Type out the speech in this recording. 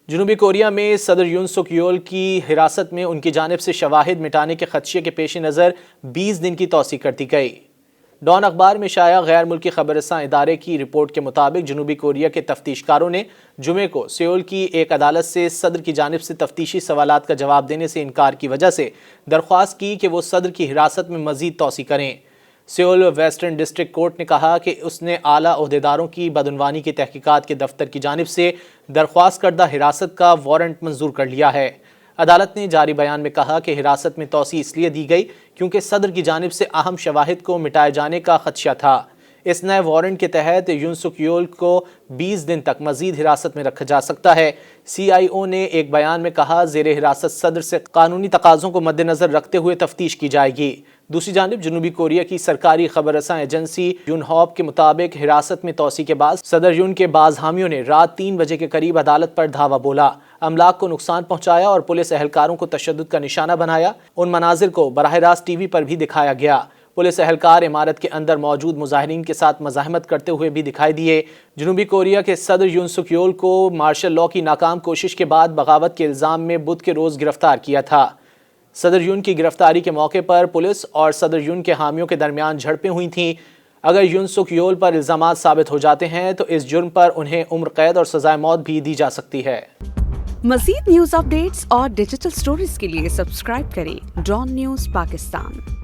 جنوبی کوریا میں صدر یون سک یول کی حراست میں ان کی جانب سے شواہد مٹانے کے خدشے کے پیش نظر 20 دن کی توسیع کر دی گئی۔ ڈان اخبار میں شائع غیر ملکی خبر رساں ادارے کی رپورٹ کے مطابق جنوبی کوریا کے تفتیش کاروں نے جمعے کو سیول کی ایک عدالت سے صدر کی جانب سے تفتیشی سوالات کا جواب دینے سے انکار کی وجہ سے درخواست کی کہ وہ صدر کی حراست میں مزید توسیع کریں۔ سیول ویسٹرن ڈسٹرکٹ کورٹ نے کہا کہ اس نے اعلیٰ عہدیداروں کی بدعنوانی کی تحقیقات کے دفتر کی جانب سے درخواست کردہ حراست کا وارنٹ منظور کر لیا ہے۔ عدالت نے جاری بیان میں کہا کہ حراست میں توسیع اس لیے دی گئی کیونکہ صدر کی جانب سے اہم شواہد کو مٹائے جانے کا خدشہ تھا۔ اس نئے وارنٹ کے تحت یون سک یول کو 20 دن تک مزید حراست میں رکھا جا سکتا ہے۔ CIO نے ایک بیان میں کہا زیر حراست صدر سے قانونی تقاضوں کو مد نظر رکھتے ہوئے تفتیش کی جائے گی۔ دوسری جانب جنوبی کوریا کی سرکاری خبر رساں ایجنسی یونہاپ کے مطابق حراست میں توسیع کے بعد صدر یون کے بعض حامیوں نے رات 3 بجے کے قریب عدالت پر دھاوا بولا، املاک کو نقصان پہنچایا اور پولیس اہلکاروں کو تشدد کا نشانہ بنایا۔ ان مناظر کو براہ راست TV پر بھی دکھایا گیا۔ پولیس اہلکار عمارت کے اندر موجود مظاہرین کے ساتھ مزاحمت کرتے ہوئے بھی دکھائی دیے۔ جنوبی کوریا کے صدر یون سک یول کو مارشل لاء کی ناکام کوشش کے بعد بغاوت کے الزام میں بدھ کے روز گرفتار کیا تھا۔ صدر یون کی گرفتاری کے موقع پر پولیس اور صدر یون کے حامیوں کے درمیان جھڑپیں ہوئی تھیں۔ اگر یون سک یول پر الزامات ثابت ہو جاتے ہیں تو اس جرم پر انہیں عمر قید اور سزائے موت بھی دی جا سکتی ہے۔ مزید نیوز اپ ڈیٹس اور ڈیجیٹل سٹوریز کے لیے سبسکرائب کریں ڈان نیوز پاکستان۔